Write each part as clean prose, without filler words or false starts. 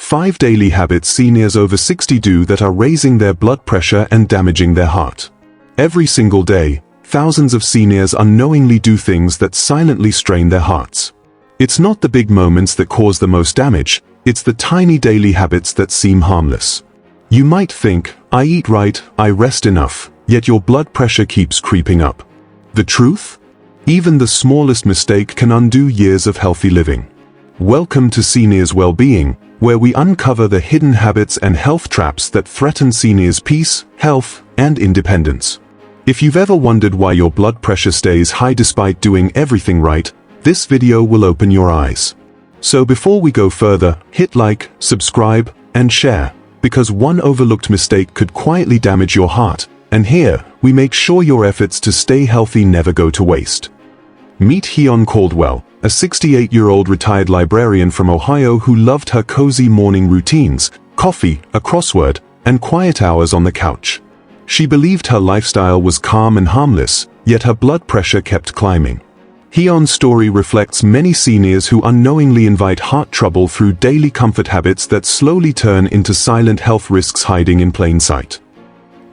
5 daily habits seniors over 60 do that are raising their blood pressure and damaging their heart. Every single day, thousands of seniors unknowingly do things that silently strain their hearts. It's not the big moments that cause the most damage, it's the tiny daily habits that seem harmless. You might think, I eat right, I rest enough, yet your blood pressure keeps creeping up. The truth? Even the smallest mistake can undo years of healthy living. Welcome to Seniors Wellbeing, where we uncover the hidden habits and health traps that threaten seniors' peace, health, and independence. If you've ever wondered why your blood pressure stays high despite doing everything right, this video will open your eyes. So before we go further, hit like, subscribe, and share, because one overlooked mistake could quietly damage your heart, and here, we make sure your efforts to stay healthy never go to waste. Meet Heon Caldwell, a 68-year-old retired librarian from Ohio who loved her cozy morning routines, coffee, a crossword, and quiet hours on the couch. She believed her lifestyle was calm and harmless, yet her blood pressure kept climbing. Heon's story reflects many seniors who unknowingly invite heart trouble through daily comfort habits that slowly turn into silent health risks hiding in plain sight.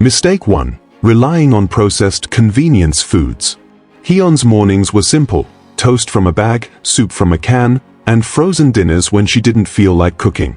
Mistake 1. Relying on processed convenience foods. Heon's mornings were simple: toast from a bag, soup from a can, and frozen dinners when she didn't feel like cooking.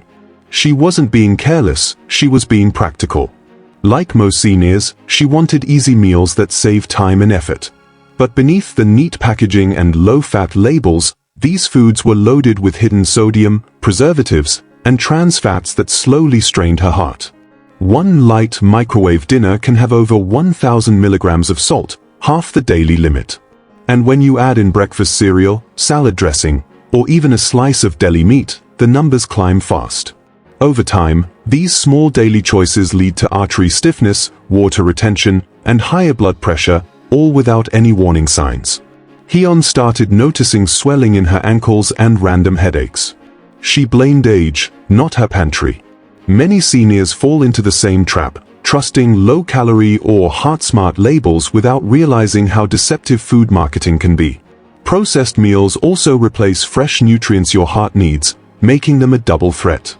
She wasn't being careless, she was being practical. Like most seniors, she wanted easy meals that save time and effort. But beneath the neat packaging and low-fat labels, these foods were loaded with hidden sodium, preservatives, and trans fats that slowly strained her heart. One light microwave dinner can have over 1,000 milligrams of salt, half the daily limit. And when you add in breakfast cereal, salad dressing, or even a slice of deli meat, the numbers climb fast. Over time, these small daily choices lead to artery stiffness, water retention, and higher blood pressure, all without any warning signs. Heon started noticing swelling in her ankles and random headaches. She blamed age, not her pantry. Many seniors fall into the same trap, trusting low-calorie or heart-smart labels without realizing how deceptive food marketing can be. Processed meals also replace fresh nutrients your heart needs, making them a double threat.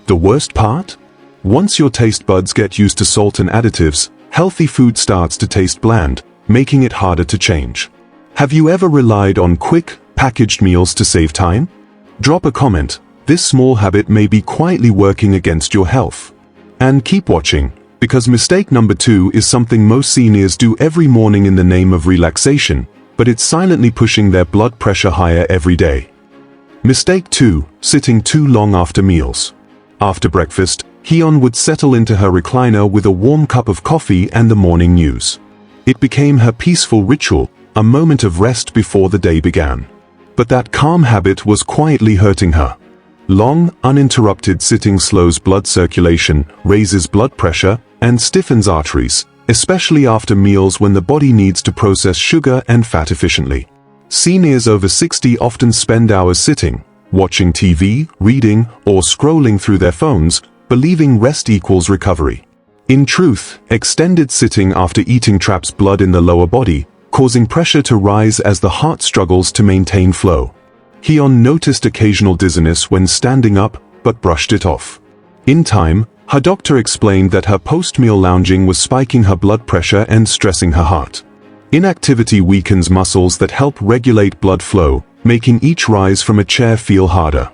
The worst part? Once your taste buds get used to salt and additives, healthy food starts to taste bland, making it harder to change. Have you ever relied on quick, packaged meals to save time? Drop a comment. This small habit may be quietly working against your health. And keep watching, because mistake number 2 is something most seniors do every morning in the name of relaxation, but it's silently pushing their blood pressure higher every day. Mistake 2. Sitting too long after meals. After breakfast, Heon would settle into her recliner with a warm cup of coffee and the morning news. It became her peaceful ritual, a moment of rest before the day began. But that calm habit was quietly hurting her. Long, uninterrupted sitting slows blood circulation, raises blood pressure, and stiffens arteries, especially after meals when the body needs to process sugar and fat efficiently. Seniors over 60 often spend hours sitting, watching TV, reading, or scrolling through their phones, believing rest equals recovery. In truth, extended sitting after eating traps blood in the lower body, causing pressure to rise as the heart struggles to maintain flow. Heon noticed occasional dizziness when standing up, but brushed it off. In time, her doctor explained that her post-meal lounging was spiking her blood pressure and stressing her heart. Inactivity weakens muscles that help regulate blood flow, making each rise from a chair feel harder.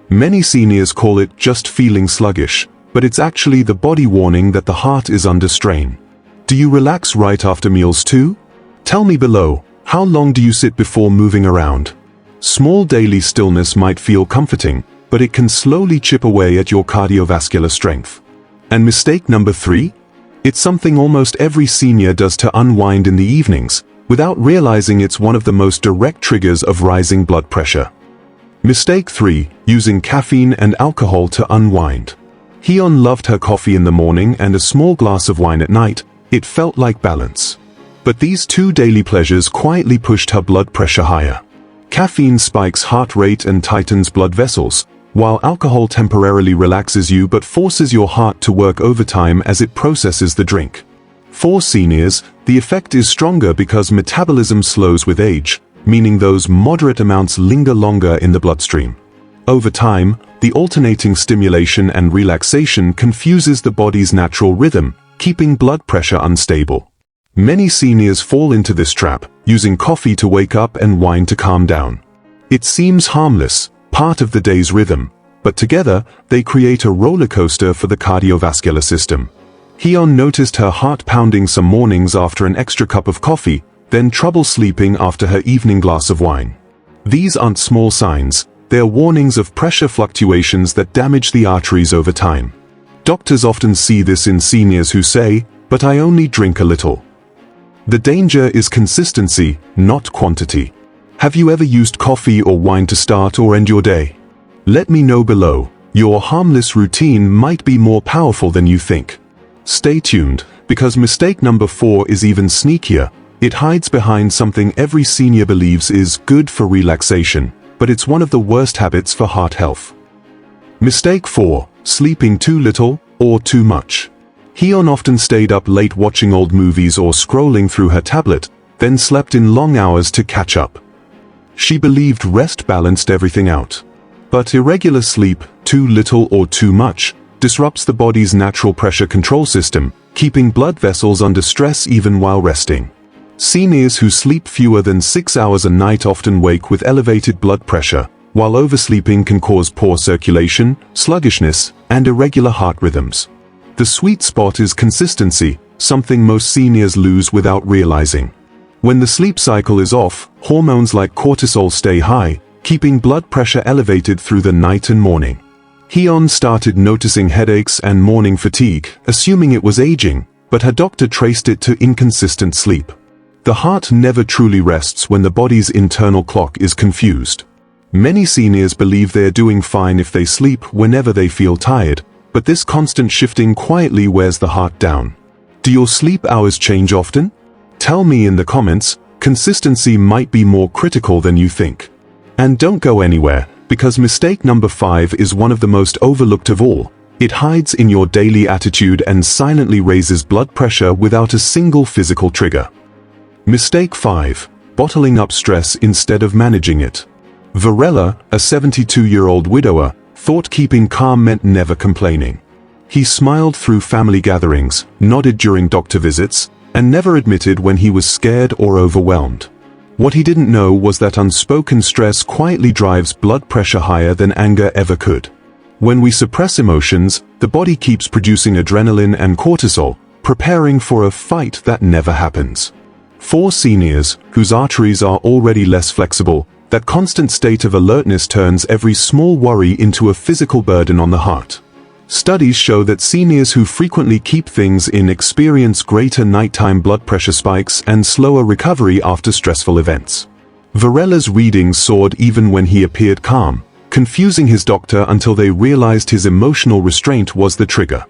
Many seniors call it just feeling sluggish, but it's actually the body warning that the heart is under strain. Do you relax right after meals too? Tell me below, how long do you sit before moving around? Small daily stillness might feel comforting, but it can slowly chip away at your cardiovascular strength. And mistake number 3? It's something almost every senior does to unwind in the evenings, without realizing it's one of the most direct triggers of rising blood pressure. Mistake 3. Using caffeine and alcohol to unwind. Heon loved her coffee in the morning and a small glass of wine at night. It felt like balance. But these 2 daily pleasures quietly pushed her blood pressure higher. Caffeine spikes heart rate and tightens blood vessels, while alcohol temporarily relaxes you but forces your heart to work overtime as it processes the drink. For seniors, the effect is stronger because metabolism slows with age, meaning those moderate amounts linger longer in the bloodstream. Over time, the alternating stimulation and relaxation confuses the body's natural rhythm, keeping blood pressure unstable. Many seniors fall into this trap, using coffee to wake up and wine to calm down. It seems harmless, part of the day's rhythm, but together, they create a roller coaster for the cardiovascular system. Hyeon noticed her heart pounding some mornings after an extra cup of coffee, then trouble sleeping after her evening glass of wine. These aren't small signs, they're warnings of pressure fluctuations that damage the arteries over time. Doctors often see this in seniors who say, "But I only drink a little." The danger is consistency, not quantity. Have you ever used coffee or wine to start or end your day? Let me know below. Your harmless routine might be more powerful than you think. Stay tuned, because mistake number 4 is even sneakier. It hides behind something every senior believes is good for relaxation, but it's one of the worst habits for heart health. Mistake 4. Sleeping too little or too much. Hyeon often stayed up late watching old movies or scrolling through her tablet, then slept in long hours to catch up. She believed rest balanced everything out. But irregular sleep, too little or too much, disrupts the body's natural pressure control system, keeping blood vessels under stress even while resting. Seniors who sleep fewer than 6 hours a night often wake with elevated blood pressure, while oversleeping can cause poor circulation, sluggishness, and irregular heart rhythms. The sweet spot is consistency, something most seniors lose without realizing. When the sleep cycle is off, hormones like cortisol stay high, keeping blood pressure elevated through the night and morning. Hyeon started noticing headaches and morning fatigue, assuming it was aging, but her doctor traced it to inconsistent sleep. The heart never truly rests when the body's internal clock is confused. Many seniors believe they are doing fine if they sleep whenever they feel tired, but this constant shifting quietly wears the heart down. Do your sleep hours change often? Tell me in the comments. Consistency might be more critical than you think. And don't go anywhere, because mistake number 5 is one of the most overlooked of all. It hides in your daily attitude and silently raises blood pressure without a single physical trigger. Mistake 5. Bottling up stress instead of managing it. Varela, a 72-year-old widower, thought keeping calm meant never complaining. He smiled through family gatherings, nodded during doctor visits, and never admitted when he was scared or overwhelmed. What he didn't know was that unspoken stress quietly drives blood pressure higher than anger ever could. When we suppress emotions, the body keeps producing adrenaline and cortisol, preparing for a fight that never happens. For seniors, whose arteries are already less flexible, that constant state of alertness turns every small worry into a physical burden on the heart. Studies show that seniors who frequently keep things in experience greater nighttime blood pressure spikes and slower recovery after stressful events. Varela's readings soared even when he appeared calm, confusing his doctor until they realized his emotional restraint was the trigger.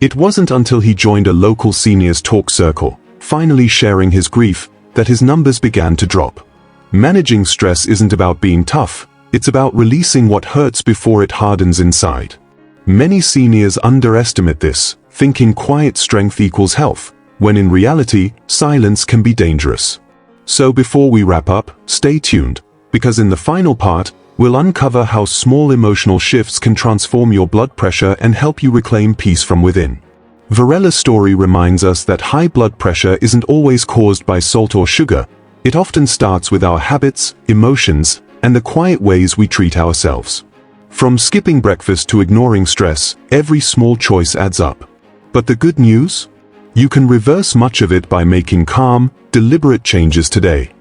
It wasn't until he joined a local seniors talk circle, finally sharing his grief, that his numbers began to drop. Managing stress isn't about being tough, it's about releasing what hurts before it hardens inside. Many seniors underestimate this, thinking quiet strength equals health, when in reality, silence can be dangerous. So before we wrap up, stay tuned, because in the final part, we'll uncover how small emotional shifts can transform your blood pressure and help you reclaim peace from within. Varela's story reminds us that high blood pressure isn't always caused by salt or sugar. It often starts with our habits, emotions, and the quiet ways we treat ourselves. From skipping breakfast to ignoring stress, every small choice adds up. But the good news? You can reverse much of it by making calm, deliberate changes today.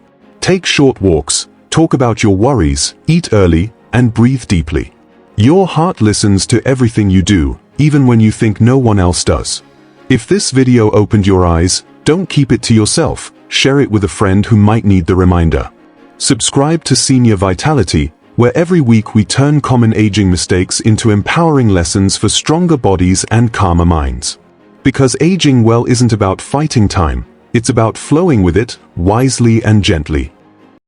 Take short walks, talk about your worries, eat early, and breathe deeply. Your heart listens to everything you do, even when you think no one else does. If this video opened your eyes, don't keep it to yourself. Share it with a friend who might need the reminder. Subscribe to Senior Vitality, where every week we turn common aging mistakes into empowering lessons for stronger bodies and calmer minds. Because aging well isn't about fighting time, it's about flowing with it, wisely and gently.